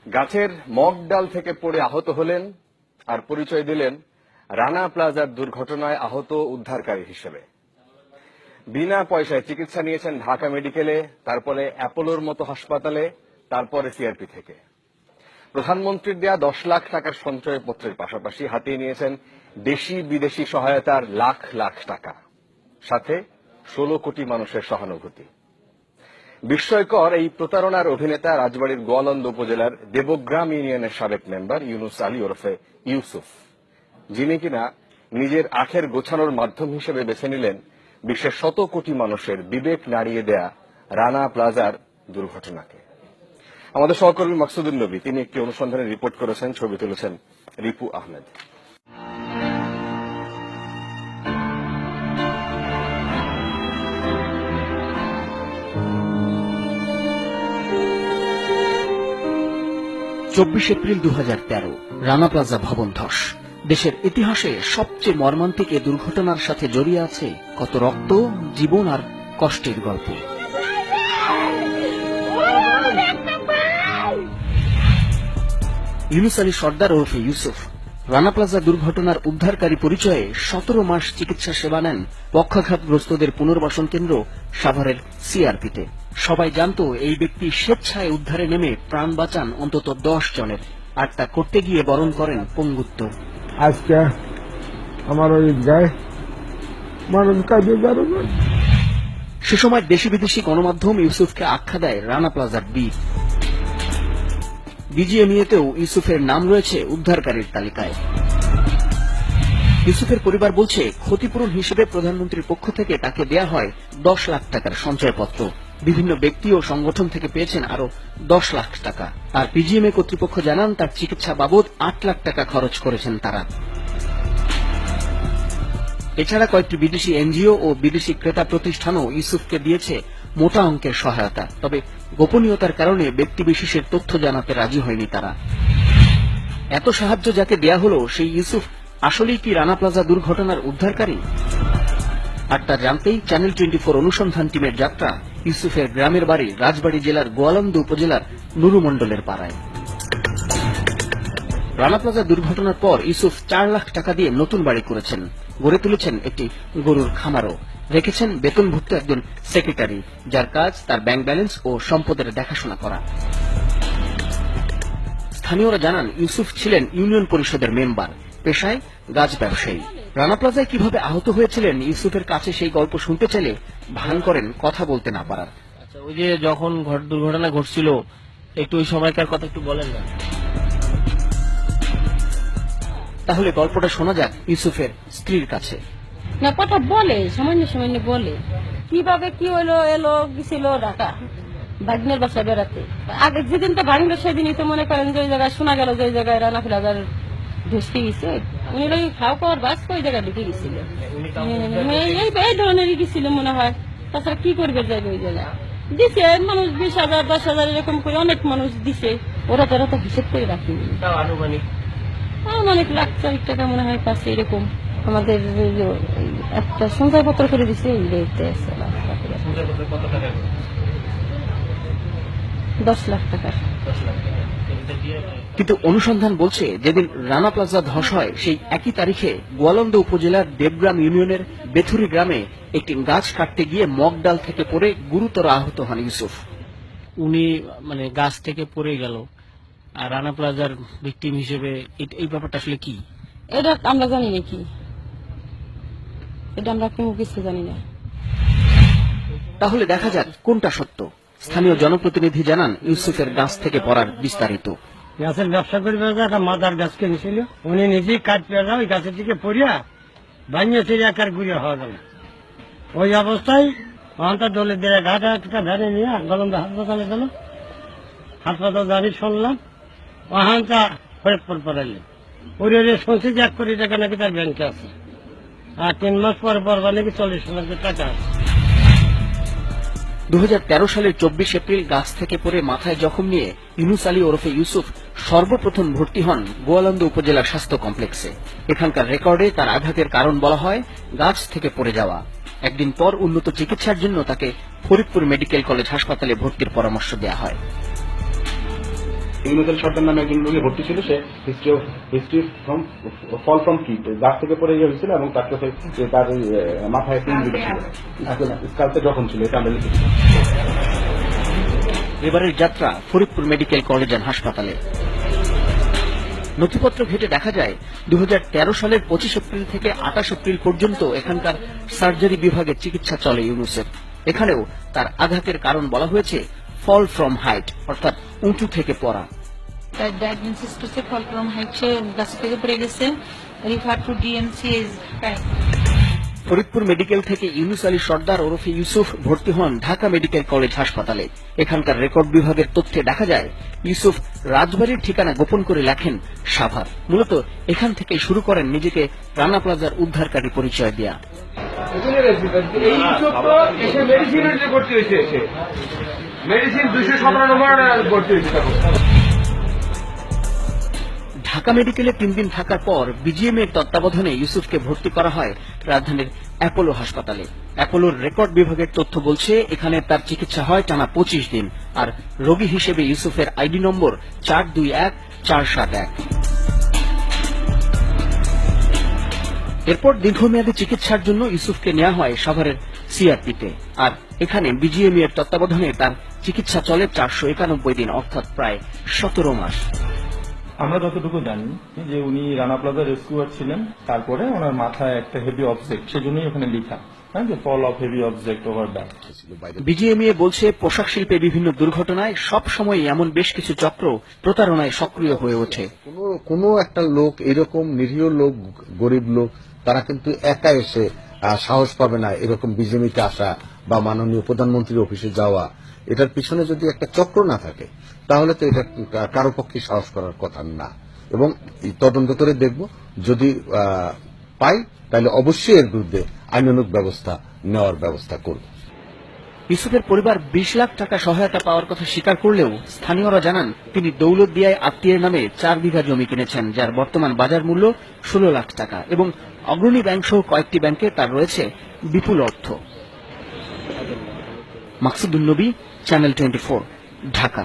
গাছের মগ ডাল থেকে পড়ে আহত হলেন আর পরিচয় দিলেন রানা প্লাজার দুর্ঘটনায় আহত উদ্ধারকারী হিসেবে। বিনা পয়সায় চিকিৎসা নিয়েছেন ঢাকা মেডিকেলে, তারপরে অ্যাপোলোর মতো হাসপাতালে, তারপরে সিআরপি থেকে। প্রধানমন্ত্রীর দেয়া 10 লাখ টাকার সঞ্চয়পত্রের পাশাপাশি হাতিয়ে নিয়েছেন দেশি বিদেশি সহায়তার লাখ লাখ টাকা, সাথে 16 কোটি মানুষের সহানুভূতি। বিস্ময়কর এই প্রতারণার অভিনেতা রাজবাড়ীর গোয়ালন্দ উপজেলার দেবগ্রাম ইউনিয়নের সাবেক মেম্বার ইউনুস আলী ওরফে ইউসুফ, যিনি কিনা নিজের আখের গোছানোর মাধ্যম হিসেবে বেছে নিলেন বিশ্বের 100 কোটি মানুষের বিবেক নাড়িয়ে দেয়া রানা প্লাজার দুর্ঘটনাকে। আমাদের সহকর্মী মাকসুদুল নবী তিনি একটি অনুসন্ধানের রিপোর্ট করেছেন, ছবি তুলেছেন রিপু আহমেদ। 24 এপ্রিল 2013 রানা প্লাজা ভবন ধস। দেশের ইতিহাসে সবচেয়ে মর্মান্তিক এ দুর্ঘটনার সাথে জড়িয়ে আছে কত রক্ত, জীবন আর কষ্টের গল্প। ইউনুস আলী সর্দার ওরফে ইউসুফ রানা প্লাজা দুর্ঘটনার উদ্ধারকারী পরিচয়ে 17 মাস চিকিৎসা সেবা নেন পক্ষাঘাতগ্রস্তদের পুনর্বাসন কেন্দ্র সাভারের সিআরপিতে। সবাই জানত এই ব্যক্তি স্বেচ্ছায় উদ্ধারে নেমে প্রাণ বাঁচান অন্তত 10 জনের, আর তা করতে গিয়ে বরণ করেন পঙ্গুত্ব। আজকে আমার ওই গায়ে মানুষ কাজে বেরোবে। সে সময় দেশি বিদেশি গণমাধ্যম ইউসুফকে আখ্যা দেয় রানা প্লাজার বীর। বিজিএমইএতেও ইউসুফের নাম রয়েছে উদ্ধারকারীর তালিকায়। ইউসুফের পরিবার বলছে ক্ষতিপূরণ হিসেবে প্রধানমন্ত্রীর পক্ষ থেকে তাকে দেয়া হয় 10 লাখ টাকার সঞ্চয়পত্র। বিভিন্ন ব্যক্তি ও সংগঠন থেকে পেয়েছেন আরো 10 লাখ টাকা। আর বিজিএমইএ কর্তৃপক্ষ জানান তার চিকিৎসা বাবদ 8 লাখ টাকা খরচ করেছেন তারা। এছাড়া কয়েকটি বিদেশি এনজিও ও বিদেশি ক্রেতা প্রতিষ্ঠানও ইউসুফকে দিয়েছে মোটা অঙ্কের সহায়তা। তবে গোপনীয়তার কারণে ব্যক্তিবিশেষের তথ্য জানাতে রাজি হয়নি তারা। এত সাহায্য যাকে দেয়া হল সেই ইউসুফ আসলেই কি রানা প্লাজা দুর্ঘটনার উদ্ধারকারী? আর তা জানতেই চ্যানেল 24 অনুসন্ধান টিমের যাত্রা ইউসুফের গ্রামের বাড়ি রাজবাড়ী জেলার গোয়ালন্দ উপজেলার নুরু মণ্ডলের পাড়ায়। রানা প্লাজা দুর্ঘটনার পর ইউসুফ 4 লাখ টাকা দিয়ে নতুন বাড়ি করেছেন, গড়ে তুলেছেন একটি গরুর খামারও, রেখেছেন বেতনভুক্ত একজন সেক্রেটারি যার কাজ তার ব্যাংক ব্যালেন্স ও সম্পদের দেখাশোনা করা। স্থানীয়রা জানান ইউসুফ ছিলেন ইউনিয়ন পরিষদের মেম্বার, পেশায় গাছ ব্যবসায়ী। রানা প্লাজায় কিভাবে আহত হয়েছিলেন ইউসুফের কাছে সেই গল্প শুনতে চাইলে ভান করেন কথা বলতে না পারার। আচ্ছা, ওই যে যখন দুর্ঘটনা ঘটছিল একটু ওই সময়কার কথা একটু বলেন না। তাহলে গল্পটা শোনা যাক ইউসুফের স্ত্রীর কাছে। না, কথা বলে, সামান্য সামান্য বলে কিভাবে কি হলো, এলো গেছিল ঢাকা ভাগ্নের বাসা বেড়াতে। আগে যেদিন তো ভাঙলো সেদিনই তো মনে করেন যে ওই জায়গায় শোনা গেল যে ওই জায়গায় রানা প্লাজার ধসতে গেছে। উনি ওই খাও খাওয়ার বাস ওই জায়গায় ঢুকে গেছিল, এই ধরনেরই গেছিল মনে হয়। তাছাড়া কি করবে যাবে ওই জায়গায় দিছে মানুষ 20,000 10,000 এরকম করে অনেক মানুষ দিছে। ওরা তারা তো হিসেব করে রাখিনি, অনেক লাখ 4 টাকা মনে হয় পাচ্ছে এরকম। আমাদের একটা সঞ্চয়পত্র করে দিচ্ছে 10 লাখ টাকা। কিন্তু অনুসন্ধান বলছে যেদিন রানা প্লাজা ধস হয় সেই একই তারিখে গোয়ালন্দ উপজেলার দেবগ্রাম ইউনিয়নের বেথুরি গ্রামে একটি গাছ কাটতে গিয়ে মগ ডাল থেকে পড়ে গুরুতর আহত হন ইউসুফ। উনি মানে গাছ থেকে পড়ে গেল, আর রানা প্লাজার ভিকটিম হিসেবে এই ব্যাপারটা আসলে কি এটা আমরা জানি না, কি এটা আমরা কোনো কিছু জানি না। তাহলে দেখা যাক কোনটা সত্য। স্থানীয় জনপ্রতিনিধি জানান ইউসুফের গাছ থেকে পড়ার বিস্তারিত। গাছের ব্যবসা করবে, একটা মাদার গাছ কিনেছিল, উনি নিজেই কাঠ পেয়ে ওই গাছের দিকে পড়িয়া ভাঙিয়ে সেই একার ঘুরিয়ে হওয়া গেল। ওই অবস্থায় ওখানটা দলে দিয়ে ঘাটা একটা ভ্যানে নিয়ে গলন্দ হাসপাতালে গেল। হাসপাতাল দাঁড়িয়ে শুনলাম ওখানটা ফরিদপুর পড়াইলেন। ওরে শুনছি যে 1 কোটি টাকা নাকি তার ব্যাংকে আছে, আর 3 মাস পর পর নাকি 40 লাখ টাকা আছে। 2013 সালের 24 এপ্রিল গাছ থেকে পড়ে মাথায় জখম নিয়ে ইউনুস আলী ওরফে ইউসুফ সর্বপ্রথম ভর্তি হন গোয়ালন্দ উপজেলার স্বাস্থ্য কমপ্লেক্সে। এখানকার রেকর্ডে তার আঘাতের কারণ বলা হয় গাছ থেকে পড়ে যাওয়া। একদিন পর উন্নত চিকিৎসার জন্য তাকে ফরিদপুর মেডিকেল কলেজ হাসপাতালে ভর্তির পরামর্শ দেওয়া হয়। ইউনুস সরকার নামে একজন লোকে ভর্তি ছিল, সে হিস্ট্রি ফ্রম ফল ফ্রম কি গাছ থেকে পড়ে হয়েছিল এবং তার কাছে তার মাথায় একটা ইঞ্জুরি ছিল, স্কালতে যখন ছিল, এটা আমরা লিখেছি। এবারের যাত্রা ফরিদপুর মেডিকেল কলেজ অ্যান্ড হাসপাতালে। নথিপত্র ঘেটে দেখা যায় 2013 সালের 25 এপ্রিল থেকে 28 এপ্রিল পর্যন্ত এখানকার সার্জারি বিভাগে চিকিৎসা চলে ইউনুসের। এখানেও তার আঘাতের কারণ বলা হয়েছে ফল ফ্রম হাইট, অর্থাৎ উঁচু থেকে পড়া। তার ডায়াগনোসিস করছে ফল ফ্রম হাইট, সে গাছ থেকে পড়ে গেছে, refer to DMC. Faridpur medical থেকে ইউনুস আলী সর্দার ওরফে ইউসুফ ভর্তি হন ঢাকা মেডিকেল কলেজ হাসপাতালে। এখানকার রেকর্ড বিভাগের তথ্যে দেখা যায় ইউসুফ রাজবাড়ির ঠিকানা গোপন করে লেখেন সাভার। মূলত এখান থেকে শুরু করেন নিজেকে রানা প্লাজার উদ্ধারকারী পরিচয় দেয়া। ঢাকা মেডিকেলে 3 দিন থাকার পর বিজিএম এর তত্ত্বাবধানে ইউসুফকে ভর্তি করা হয় রাজধানীর অ্যাপোলো হাসপাতালে। অ্যাপোলোর রেকর্ড বিভাগের তথ্য বলছে এখানে তার চিকিৎসা হয় টানা 25 দিন, আর রোগী হিসেবে ইউসুফের আইডি নম্বর 421471। এরপর দীর্ঘমেয়াদী চিকিৎসার জন্য ইউসুফকে নেওয়া হয় সাভারের সিআরপিতে, আর এখানে বিজিএম এর তত্ত্বাবধানে তার চিকিৎসা চলে 491 দিন, অর্থাৎ প্রায় 17 মাস। আমরা যতটুকু জানি যে উনি রানা প্লাজা রেস্কিউয়ার ছিলেন, তারপরে ওনার মাথায় একটা হেভি অবজেক্ট, সেজন্যই ওখানে লেখা যে fall of heavy object over back. BGMEA বলছে পোশাক শিল্পে বিভিন্ন দুর্ঘটনায় সব সময় এমন বেশ কিছু চক্র প্রতারণায় সক্রিয় হয়ে ওঠে। কোনো একটা লোক, এরকম নিরীহ লোক, গরিব লোক, তারা কিন্তু একা এসে সাহস পাবে না এরকম বিজিএমইতে আসা বা মাননীয় প্রধানমন্ত্রীর অফিসে যাওয়া। এটার পিছনে যদি একটা চক্র না থাকে তাহলে তো এটা কারো পক্ষে সাহস করার কথা না। এবং তদন্ত করে দেখব, যদি পাই তাহলে অবশ্যই এর বিরুদ্ধে আইনানুগ ব্যবস্থা নেওয়ার ব্যবস্থা করব। ইউসুফের পরিবার 20 লাখ টাকা সহায়তা পাওয়ার কথা স্বীকার করলেও স্থানীয়রা জানান তিনি দৌলতদিয়ায় আত্মীয়ের নামে 4 বিঘা জমি কিনেছেন, যার বর্তমান বাজার মূল্য 16 লাখ টাকা, এবং অগ্রণী ব্যাংক সহ কয়েকটি ব্যাংকে তার রয়েছে বিপুল অর্থ। মাকসুদুন নবী, চ্যানেল 24, ঢাকা।